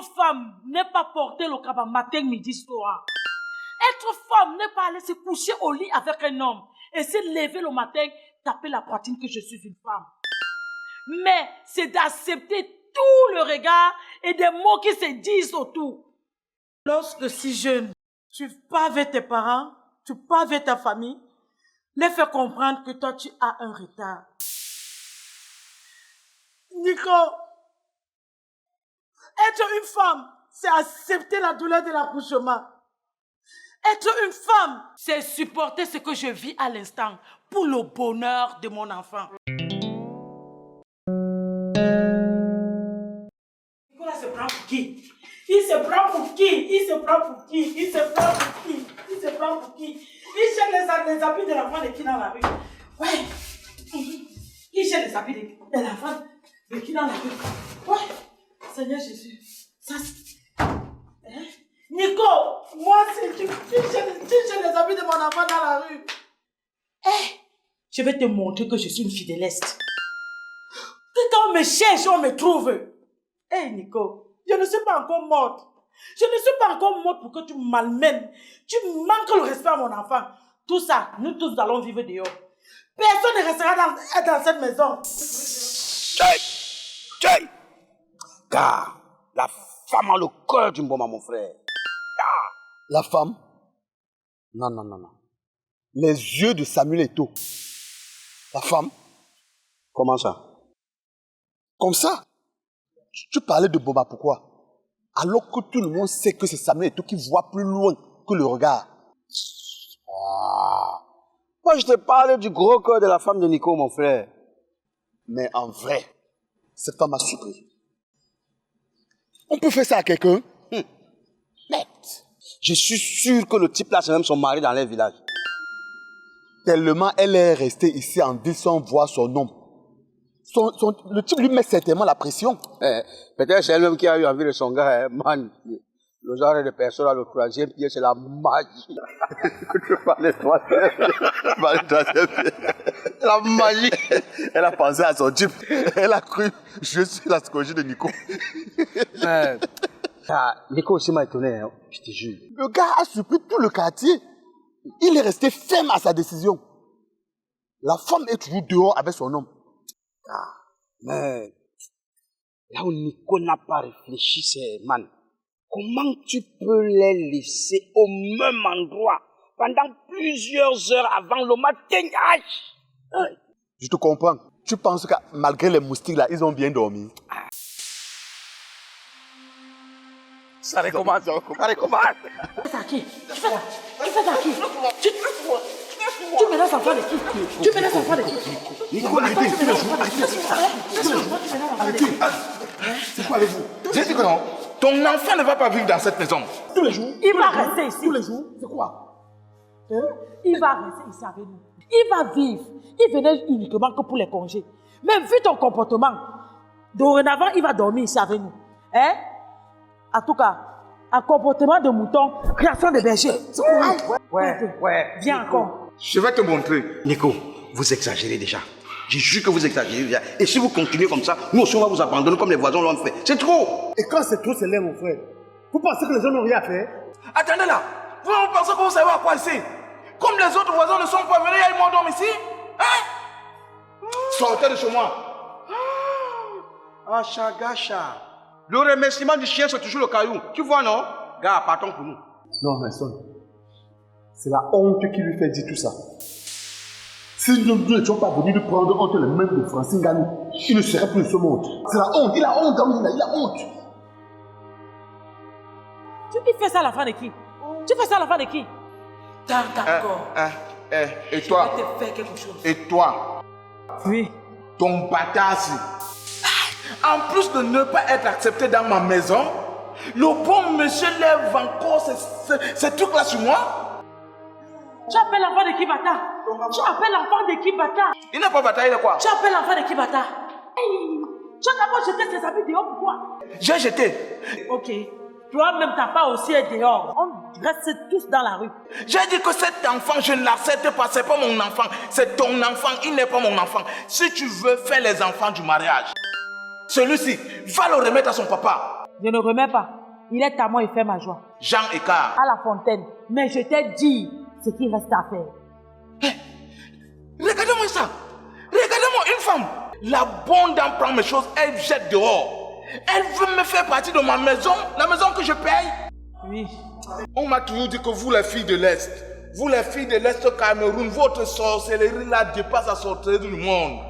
Être femme n'est pas porter le cabas matin, midi, soir. Être femme n'est pas aller se coucher au lit avec un homme et se lever le matin, taper la poitrine que je suis une femme. Mais c'est d'accepter tout le regard et des mots qui se disent autour. Lorsque si jeune, tu pars avec tes parents, tu pars avec ta famille, les fais comprendre que toi tu as un retard. Nico, être une femme, c'est accepter la douleur de l'accouchement. Être une femme, c'est supporter ce que je vis à l'instant pour le bonheur de mon enfant. Nicolas se prend pour qui? Il se prend pour qui? Il se prend pour qui? Il se prend pour qui? Il se prend pour qui? Il cherche les habits de l'enfant de qui dans la rue? Ouais. Il cherche les habits de l'enfant de qui dans la rue? Ouais. Seigneur Jésus. Ça c'est... Hein? Nico, moi si tu cherches les habits de mon enfant dans la rue. Je vais te montrer que je suis une fidéliste. Que quand on me cherche, on me trouve. Nico, je ne suis pas encore morte. Je ne suis pas encore morte pour que tu m'almènes. Tu manques le respect à mon enfant. Tout ça, nous tous allons vivre dehors. Personne ne restera dans cette maison. Tchaï. Car la femme a le cœur d'une bombe, mon frère. La femme? Non. Les yeux de Samuel Eto'o. La femme? Comment ça? Comme ça? Tu parlais de Boba, pourquoi? Alors que tout le monde sait que c'est Samuel Eto'o qui voit plus loin que le regard. Moi, je te parle du gros cœur de la femme de Nico, mon frère. Mais en vrai, cette femme m'a surpris. On peut faire ça à quelqu'un? Net. Je suis sûr que le type là, c'est même son mari dans les villages. Tellement elle est restée ici en ville sans voir son homme. Le type lui met certainement la pression. Peut-être c'est elle-même qui a eu envie de son gars, man. Le genre de personne à le troisième pied, c'est la magie. Tu parlais troisième pied. La magie. Elle a pensé à son type. Elle a cru, je suis la scogie de Nico. Nico aussi m'a étonné, hein, je te jure. Le gars a surpris tout le quartier. Il est resté ferme à sa décision. La femme est toujours dehors avec son homme. Mais là où Nico n'a pas réfléchi, c'est, man, comment tu peux les laisser au même endroit pendant plusieurs heures avant le matin? Je te comprends. Tu penses que malgré les moustiques là, ils ont bien dormi? Ça recommence. Tu fais ça à qui? Tu me laisses enfant de qui? Tu me laisses enfant de qui? Nico, arrêtez. C'est quoi avec vous? J'ai dit que non. Ton enfant ne va pas vivre dans cette maison. Tous les jours? Il va rester ici. Tous les jours? C'est quoi? Il va rester ici avec nous. Il va vivre. Il venait uniquement que pour les congés. Mais vu ton comportement, dorénavant, il va dormir ici avec nous. En tout cas, un comportement de mouton, création de berger. Ouais. Viens encore. Je vais te montrer. Nico, vous exagérez déjà. Je jure que vous exagérez déjà. Et si vous continuez comme ça, nous aussi on va vous abandonner comme les voisins l'ont fait. C'est trop. Et quand c'est trop, c'est l'air, mon frère. Vous pensez que les gens n'ont rien à faire? Attendez là. Vous pensez que vous savez à quoi ici? Comme les autres voisins ne sont pas venus, ils m'ont dormi ici. Sortez de chez moi. Gacha. Le remerciement du chien, c'est toujours le caillou. Tu vois, non? Gars, partons pour nous. Non, mais son. C'est la honte qui lui fait dire tout ça. Si nous n'étions pas venus de prendre entre les mains de Francine Ganou, il ne serait plus de ce monde. C'est la honte. Il a honte, Gamina, il a honte. Tu fais ça à l'enfant de qui? Tu fais ça à l'enfant de qui? D'accord. Et toi? Je vais te faire quelque chose. Et toi? Oui. Ton bâtard. En plus de ne pas être accepté dans ma maison, le bon monsieur lève encore ces trucs-là sur moi. Tu appelles l'enfant de qui, bâtard? Tu appelles l'enfant de qui, bâtard? Il n'a pas bataillé de quoi? Tu appelles l'enfant de qui, bâtard? Tu as d'abord jeté tes habits dehors, pourquoi? J'ai jeté. Ok. Toi-même, ta part aussi est dehors. On reste tous dans la rue. J'ai dit que cet enfant, je ne l'accepte pas. C'est pas mon enfant. C'est ton enfant. Il n'est pas mon enfant. Si tu veux faire les enfants du mariage, celui-ci, va le remettre à son papa. Je ne remets pas. Il est à moi et fait ma joie. Jean Écart. À la fontaine. Mais je t'ai dit ce qu'il reste à faire. Regardez-moi ça. Regardez-moi une femme. La bonne dame prend mes choses, elle jette dehors. Elle veut me faire partie de ma maison, la maison que je paye. Oui. On m'a toujours dit que vous les filles de l'Est, vous les filles de l'Est au Cameroun, votre sorcellerie là dépasse la sorcellerie du monde.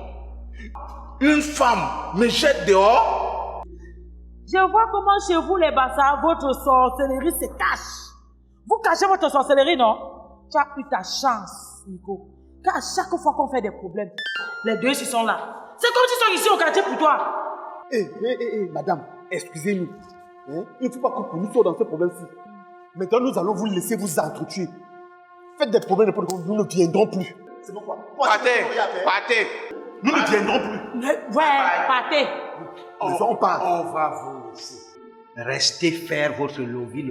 Une femme me jette dehors. Je vois comment chez vous les bassards, votre sorcellerie se cache. Vous cachez votre sorcellerie, non? Tu as eu ta chance, Nico. Car à chaque fois qu'on fait des problèmes, les deux ils sont là. C'est comme s'ils sont ici au quartier pour toi. Madame, excusez-nous. Hein? Il ne faut pas que nous soyons dans ce problème-ci. Maintenant, nous allons vous laisser vous entretuer. Faites des problèmes, nous ne viendrons plus. C'est bon quoi? Partez. Nous ne viendrons plus. Ouais, partez. On part. On va vous laisser. Restez faire votre lovi.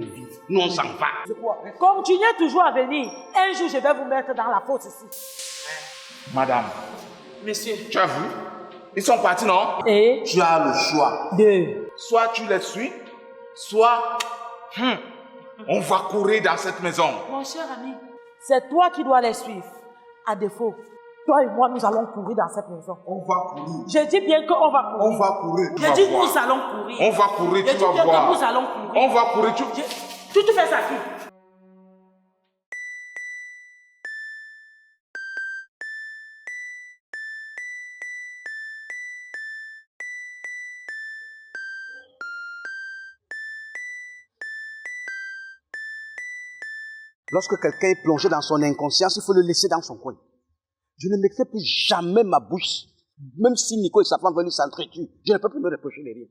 Nous, on s'en va. C'est quoi? Continuez toujours à venir. Un jour, je vais vous mettre dans la fosse ici. Madame, Monsieur. tu as vu? Ils sont partis, non? Et Tu as le choix. deux. Soit tu les suis, soit on va courir dans cette maison. Mon cher ami, c'est toi qui dois les suivre. À défaut, toi et moi, nous allons courir dans cette maison. On va courir. Je dis bien qu'on va courir. On va courir. Je dis nous allons courir. On va courir, Je tu dis vas bien voir. que nous allons courir. On va courir, Tu te fais ça qui? Lorsque quelqu'un est plongé dans son inconscience, il faut le laisser dans son coin. Je ne mettrai plus jamais ma bouche, même si Nico et sa femme veulent s'entretuer. Je ne peux plus me reprocher les rien.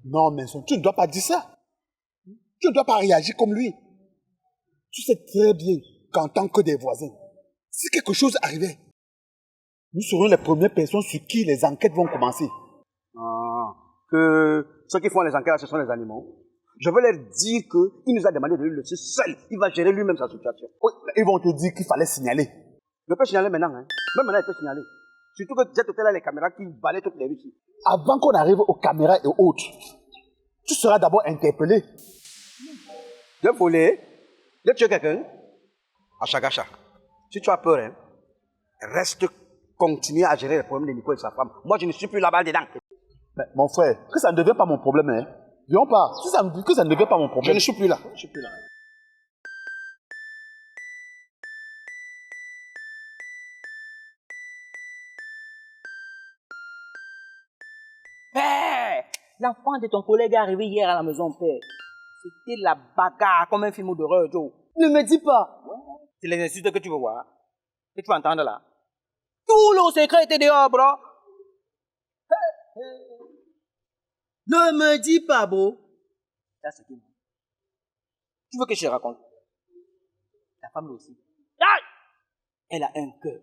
Non, mais tu ne dois pas dire ça. Tu ne dois pas réagir comme lui. Tu sais très bien qu'en tant que des voisins, si quelque chose arrivait, nous serons les premières personnes sur qui les enquêtes vont commencer. Que ceux qui font les enquêtes, ce sont les animaux. Je veux leur dire qu'il nous a demandé de le laisser seul. Il va gérer lui-même sa situation. Oui, ils vont te dire qu'il fallait signaler. Je peux signaler maintenant. Hein. Même maintenant, il peut signaler. Surtout que Jet Hotel a les caméras qui balayent toutes les rues ici. Avant qu'on arrive aux caméras et autres, tu seras d'abord interpellé. De voler, de tuer quelqu'un. Acha. Si tu as peur, hein, reste continuer à gérer les problèmes de Nico et sa femme. Moi, je ne suis plus là-bas dedans. Mais mon frère, que ça ne devient pas mon problème, hein. Viens pas. Si ça me dit que ça ne devient pas mon problème. Je ne suis plus là. Père, l'enfant de ton collègue est arrivé hier à la maison, père. C'était la bagarre comme un film d'horreur, Joe. Ne me dis pas. C'est les insultes que tu veux voir. Que tu vas entendre là. Tout le secret était dehors, bro. Ne me dis pas, bro. Ça, c'est tout. Tu veux que je te raconte? Ta femme là aussi. Aïe! Elle a un cœur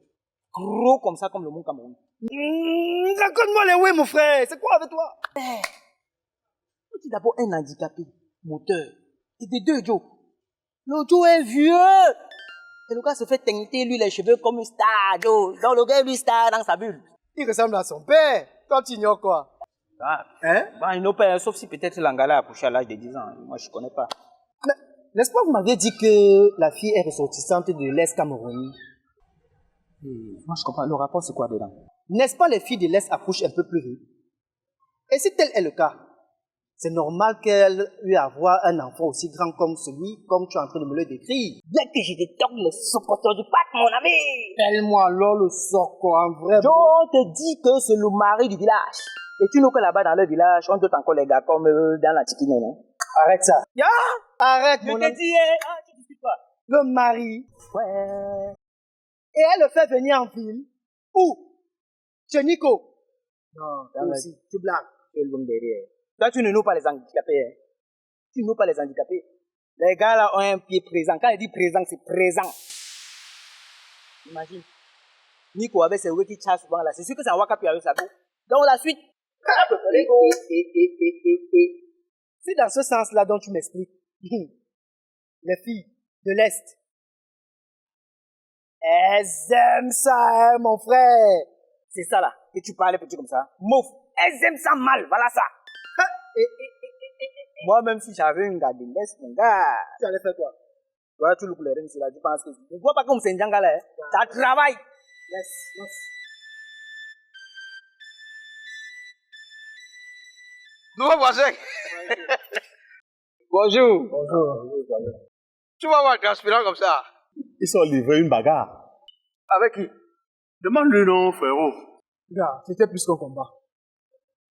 gros comme ça, comme le mont Cameroun. Raconte-moi les oui, mon frère. C'est quoi avec toi? Tu es d'abord un handicapé moteur. Et de deux, Joe. Le Joe est vieux. Et le gars se fait teinter, lui, les cheveux comme une star, Joe. Donc le gars, lui, star dans sa bulle. Il ressemble à son père. Toi, tu ignores quoi? Ah, Hein? bah, il n'a pas, sauf si peut-être l'Angala a accouché à l'âge de 10 ans. Moi, je ne connais pas. Mais, n'est-ce pas, vous m'aviez dit que la fille est ressortissante de l'Est Cameroun? Moi, je comprends. Le rapport, c'est quoi dedans? N'est-ce pas les filles de l'Est accouchent un peu plus vite? Et si tel est le cas, c'est normal qu'elle ait avoir un enfant aussi grand comme celui, comme tu es en train de me le décrire. Bien que je détourne le socoteur du pack, mon ami. Tellement alors le sort quoi, en vrai. Joe, on te dit que c'est le mari du village. Et tu know que là-bas, dans le village, on dote encore les gars comme dans la Tikine, non? Arrête ça. Ya! Arrête, Je mon te ami. dis, hein, ah, tu discutes pas. Le mari. Ouais. Et elle le fait venir en ville. Où? Chez Nico. Non, Toi aussi, tu blagues. Tu es le bon derrière. Toi, tu ne nous pas les handicapés. Hein. Tu ne nous pas les handicapés. Les gars là ont un pied présent. Quand il dit présent, c'est présent. Imagine. Nico avec ses qui charge souvent là. C'est sûr que c'est un wakapi avec sa go. Donc la suite. C'est dans ce sens-là dont tu m'expliques. Les filles de l'Est. Elles aiment ça, hein, mon frère. C'est ça là. Que tu parles petit comme ça. Mouf. Elles aiment ça mal. Voilà ça. Moi-même, si j'avais une garde, laisse mon gars. Tu allais faire quoi? Toi, tu le couleur, c'est là, tu penses que. Ne vois pas comme c'est un jungle, hein. Ça travaille. Laisse. Nouveau voisin. Bonjour. Tu vas voir transpirant comme ça. Ils sont livrés une bagarre. Avec qui? Demande-le non, frérot. Gars, c'était plus qu'un combat.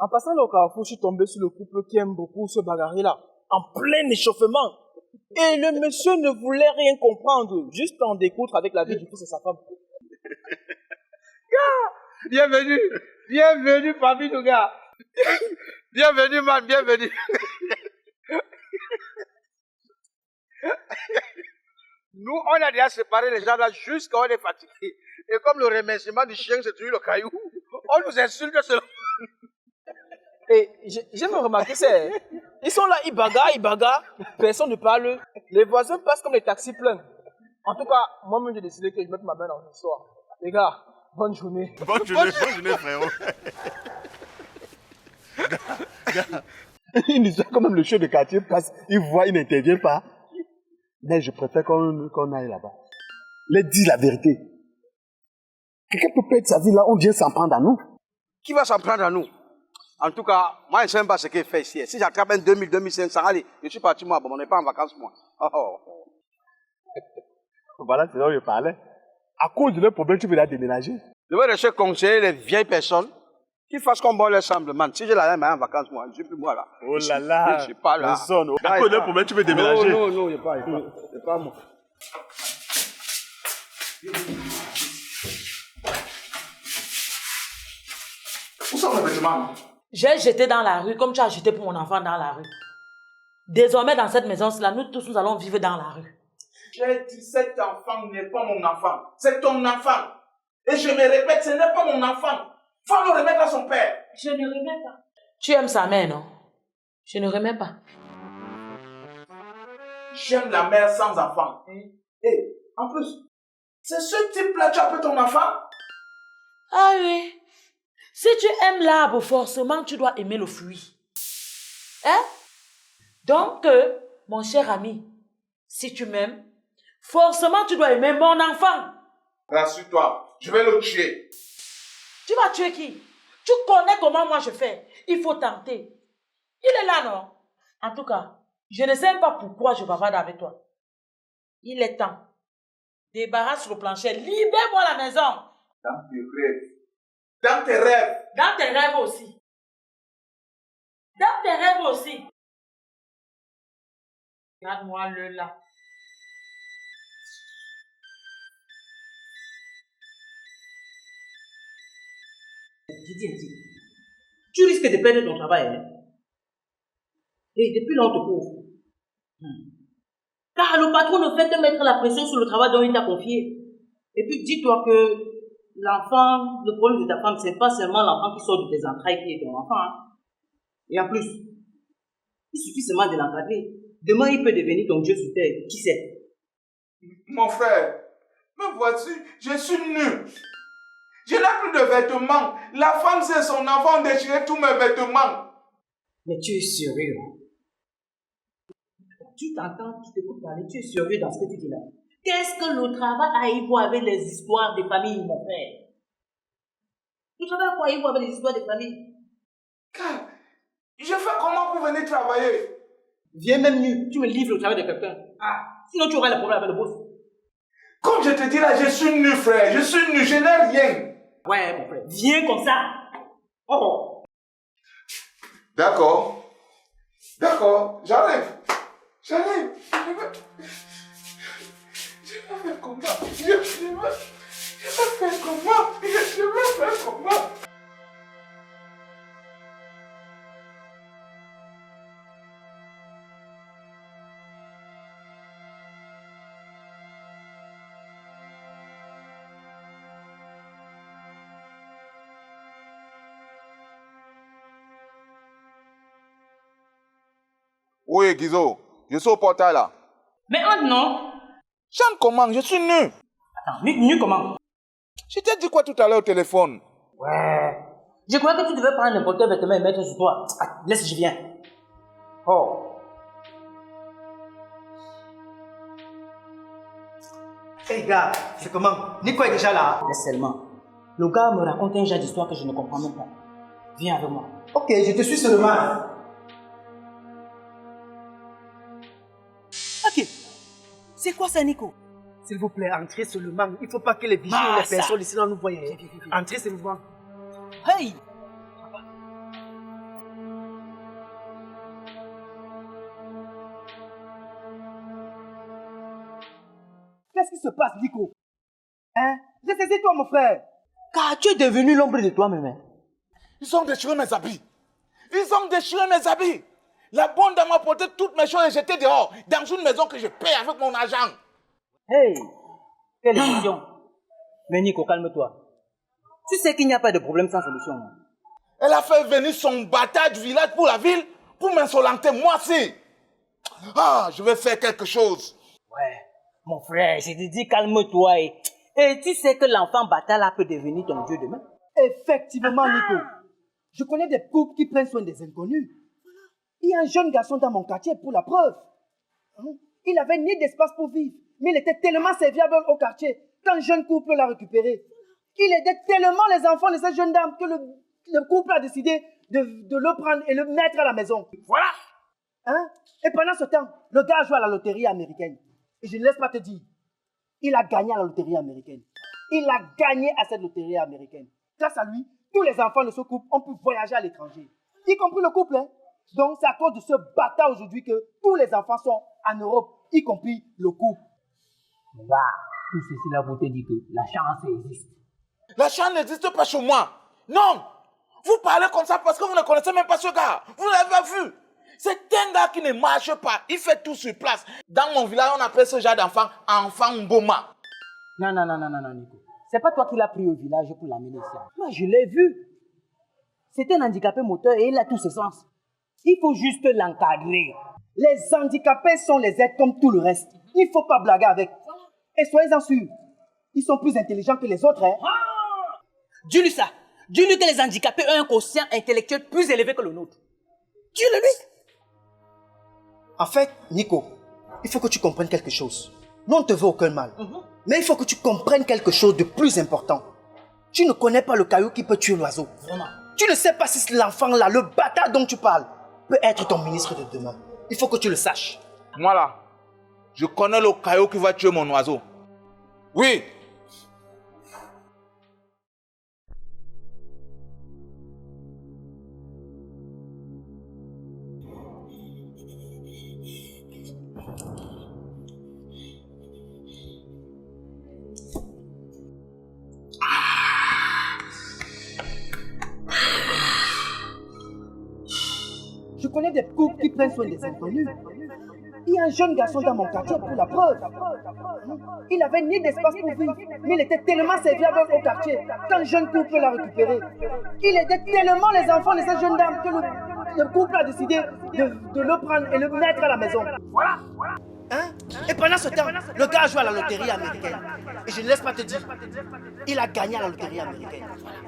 En passant le carrefour, je suis tombé sur le couple qui aime beaucoup se bagarrer là, en plein échauffement. Et le monsieur ne voulait rien comprendre, juste en découdre avec la vie du fils de sa femme. Bienvenue parmi nous, gars. Bienvenue, man, bienvenue. Nous, on a déjà séparé les gens là jusqu'à on est fatigué. Et comme le remerciement du chien, c'est toujours le caillou, on nous insulte seulement. Et j'ai même remarqué, ils sont là, ils bagarrent, personne ne parle. Les voisins passent comme les taxis pleins. En tout cas, moi-même j'ai décidé que je mette ma main dans l'histoire. Les gars, bonne journée. Bonne journée, frérot. Une histoire, quand même le chef de quartier passe, il voit, il n'intervient pas. Mais je préfère qu'on aille là-bas. Les dis la vérité. Quelqu'un peut perdre sa vie là, on vient s'en prendre à nous. Qui va s'en prendre à nous? En tout cas, moi, je ne sais même pas ce qu'il fait ici. Si j'attrape un 2000, 2500, allez, je suis parti, moi, bon, on n'est pas en vacances, moi. Voilà, c'est là où je parlais. À cause de leur problème, tu veux la déménager. Je veux laisser conseiller les vieilles personnes qui fassent comme bon leur semble, man. Si j'ai la main en vacances, moi, je ne suis plus moi là. Oh là là. Je suis pas là. À cause de leur problème, tu veux déménager. Non, il n'y a pas, c'est pas moi. Où sont mes vêtements? J'ai jeté dans la rue comme tu as jeté pour mon enfant dans la rue. Désormais, dans cette maison-là, nous tous, nous allons vivre dans la rue. J'ai dit, cet enfant n'est pas mon enfant. C'est ton enfant. Et je me répète, ce n'est pas mon enfant. Faut le remettre à son père. Je ne remets pas. Tu aimes sa mère, non? Je ne remets pas. J'aime la mère sans enfant. Et en plus, c'est ce type-là, tu appelles ton enfant? Ah oui. Si tu aimes l'arbre, forcément, tu dois aimer le fruit. Hein? Donc, mon cher ami, si tu m'aimes, forcément, tu dois aimer mon enfant. Rassure-toi, je vais le tuer. Tu vas tuer qui? Tu connais comment moi je fais. Il faut tenter. Il est là, non? En tout cas, je ne sais pas pourquoi je bavarde avec toi. Il est temps. Débarrasse le plancher. Libère-moi la maison. Dans tes rêves. Dans tes rêves. Dans tes rêves aussi. Dans tes rêves aussi. Regarde-moi le là. Dis, tu risques de perdre ton travail. Hein? Et depuis là, on te couvre. Car le patron ne fait que mettre la pression sur le travail dont il t'a confié. Et puis dis-toi que l'enfant, le problème de ta femme, c'est pas seulement l'enfant qui sort de tes entrailles qui est ton enfant. Hein? Et en plus, il suffit seulement de l'encadrer. Demain, il peut devenir ton Dieu sur terre. Qui sait? Mon frère, me voici, je suis nu. Je n'ai plus de vêtements. La femme, c'est son enfant, déchirer tous mes vêtements. Mais tu es sérieux. Tu t'entends, tu t'écoutes parler, tu es sérieux dans ce que tu dis là. Qu'est-ce que le travail a à y voir avec les histoires des familles, mon frère? Le travail a quoi à y voir avec les histoires des familles? Car, je fais comment pour venir travailler? Viens même nu, tu me livres le travail de quelqu'un. Ah, sinon tu auras le problème avec le boss. Comme je te dis là, je suis nu, frère. Je suis nu, je n'ai rien. Ouais, mon frère, viens comme ça. Oh. D'accord. D'accord, j'arrive. J'arrive. Je vais faire comment? Je vais faire comment? Je vais faire comment? Oui, Guizo, je suis au portail là. Mais entre non. Chante comment? Je suis nu. Attends, nu comment? Je t'ai dit quoi tout à l'heure au téléphone? Ouais. Je croyais que tu devais prendre n'importe quel vêtement et mettre sur toi. Ah, laisse, je viens. Oh. Hey gars, c'est comment? Nico est déjà là. Mais seulement, le gars me raconte un genre d'histoire que je ne comprends même pas. Viens avec moi. Ok, je te suis seulement. Ok. C'est quoi ça, Nico? S'il vous plaît, entrez seulement. Il ne faut pas que les vigiles ou les personnes ici nous voient. Entrez seulement. Hey! Qu'est-ce qui se passe, Nico? Hein? Ressaisis-toi, mon frère. Car tu es devenu l'ombre de toi-même. Hein? Ils ont déchiré mes habits. Ils ont déchiré mes habits. La bonne dame a porté toutes mes choses et j'étais dehors, dans une maison que je paye avec mon argent. Hey! Quelle émotion! Mais Nico, calme-toi. Tu sais qu'il n'y a pas de problème sans solution. Hein? Elle a fait venir son bâtard du village pour la ville pour m'insolenter, moi aussi. Ah, je vais faire quelque chose. Ouais, mon frère, je te dis calme-toi. Et tu sais que l'enfant bâtard là peut devenir ton Dieu demain? Effectivement, Nico. Je connais des couples qui prennent soin des inconnus. Il y a un jeune garçon dans mon quartier pour la preuve. Il n'avait ni d'espace pour vivre, mais il était tellement serviable au quartier qu'un jeune couple l'a récupéré. Il aidait tellement les enfants de cette jeune dame que le couple a décidé de le prendre et le mettre à la maison. Voilà. Et pendant ce temps, le gars a joué à la loterie américaine. Et je ne laisse pas te dire, il a gagné à la loterie américaine. Il a gagné à cette loterie américaine. Grâce à lui, tous les enfants de ce couple ont pu voyager à l'étranger, y compris le couple. Donc c'est à cause de ce bâtard aujourd'hui que tous les enfants sont en Europe, y compris le couple. Là, tout ceci là vous te dit que la chance existe. La chance n'existe pas chez moi. Non. Vous parlez comme ça parce que vous ne connaissez même pas ce gars. Vous ne l'avez pas vu. C'est un gars qui ne marche pas. Il fait tout sur place. Dans mon village, on appelle ce genre d'enfant enfant Mboma. Non, Nico. C'est pas toi qui l'as pris au village pour l'amener ici. Moi, je l'ai vu. C'est un handicapé moteur et il a tous ses sens. Il faut juste l'encadrer. Les handicapés sont les êtres comme tout le reste. Il ne faut pas blaguer avec. Et soyez-en sûrs, ils sont plus intelligents que les autres. Dis-lui ça. Dis-lui que les handicapés ont un quotient intellectuel plus élevé que le nôtre. Dis-le lui. En fait, Nico, il faut que tu comprennes quelque chose. Nous, on ne te veut aucun mal. Mais il faut que tu comprennes quelque chose de plus important. Tu ne connais pas le caillou qui peut tuer l'oiseau. Vraiment. Tu ne sais pas si l'enfant là, le bâtard dont tu parles, peut être ton ministre de demain. Il faut que tu le saches. Moi là, je connais le caillou qui va tuer mon oiseau. Oui. Je connais des couples qui prennent soin des inconnus. Il y a un jeune garçon dans mon quartier pour la preuve. Il n'avait ni d'espace pour vivre, mais il était tellement serviable au quartier qu'un jeune couple l'a récupéré. Il aidait tellement les enfants de cette jeune dame que le couple a décidé de le prendre et le mettre à la maison. Voilà. Et pendant ce temps, le gars a joué à la loterie américaine. Et je ne laisse pas te dire, il a gagné à la loterie américaine.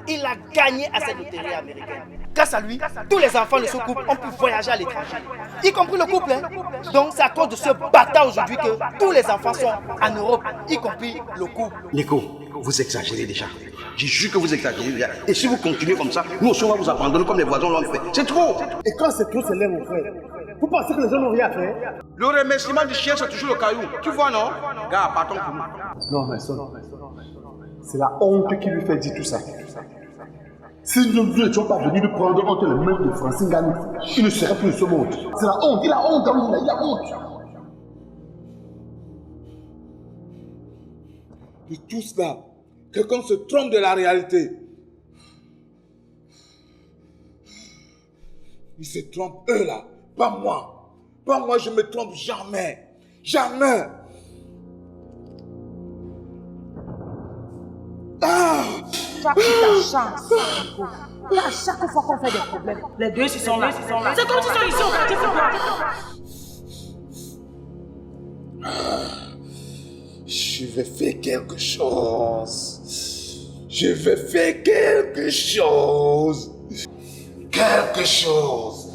Il a gagné à cette loterie américaine. Grâce à lui, tous les enfants de ce couple ont pu voyager à l'étranger, y compris le couple. Donc c'est à cause de ce bâtard aujourd'hui que tous les enfants sont en Europe, y compris le couple. Nico, vous exagérez déjà. Je jure que vous exagérez déjà. Et si vous continuez comme ça, nous aussi on va vous abandonner comme les voisins l'ont fait. C'est trop. Et quand c'est trop, c'est là, mon frère. Vous pensez que les gens n'ont rien à faire? Le remerciement du chien, c'est toujours le caillou. Tu vois, non? Gars, partons pour nous. Non, mais ça, c'est la honte qui lui fait dire tout ça. Si nous n'étions pas venus de prendre entre les mains de Francine Ganou, il ne serait plus de ce monde. C'est la honte, il a honte, il a honte. Et tout cela, quelqu'un se trompe de la réalité. Ils se trompent eux là, pas moi. Pas moi, je me trompe jamais. Jamais. Ah! Tu as pris ta chance. À chaque fois qu'on fait des problèmes, les deux, ils sont là. C'est comme s'ils sont ici au quartier. Je vais faire quelque chose. Je vais faire quelque chose. Quelque chose.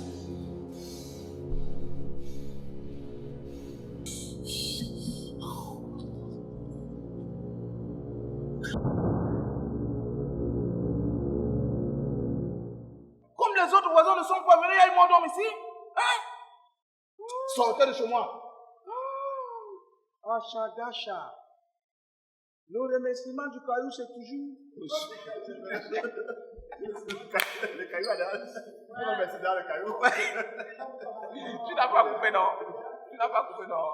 Sortez de chez moi. Achadacha. Le remerciement du caillou, c'est toujours. Le caillou a derrière. On va mettre dans le caillou. Tu n'as pas coupé, non? Tu n'as pas coupé, non?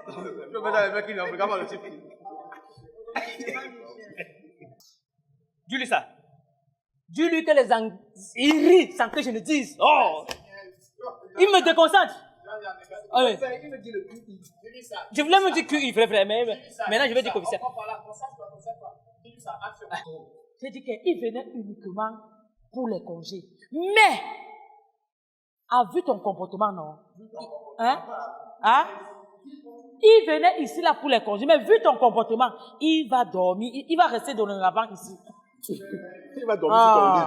Je vais mettre le mec qui n'en regarde pas le type. Dis-lui ça. Dis-lui que les Anguilles sans que je ne dise. Oh! Il me déconcentre. Allez. Il me dit le QI. Je voulais me dire QI, frère, mais maintenant je vais dire commissaire. J'ai dit qu'il venait uniquement pour les congés. Mais, a vu ton comportement, non? Hein? Hein? Il venait ici là pour les congés, mais vu ton comportement, il va dormir, il va rester dans la banque ici. Il va dormir sur ton lit.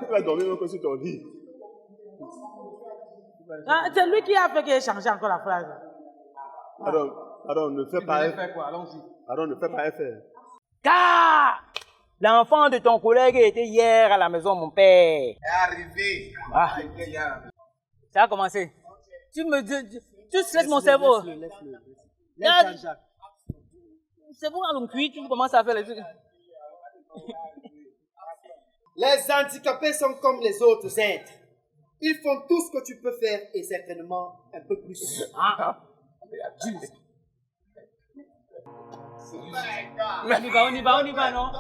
Il va dormir même sur ton lit. C'est lui qui a fait qu'il ait changé encore la phrase. Pardon, ne fais pas Fait quoi? Allons-y. Pardon, ne fais pas faire. Car l'enfant de ton collègue était hier à la maison, mon père. Est arrivé. Ah. Ça a commencé. Tu me dis, tu stresses mon cerveau. Laisse-le. Ah, Laisse Jean-Jacques. C'est bon, allons cuire, tu commences à faire les trucs. Les handicapés sont comme les autres êtres. Ils font tout ce que tu peux faire et certainement un peu plus. Ah. On y va, non?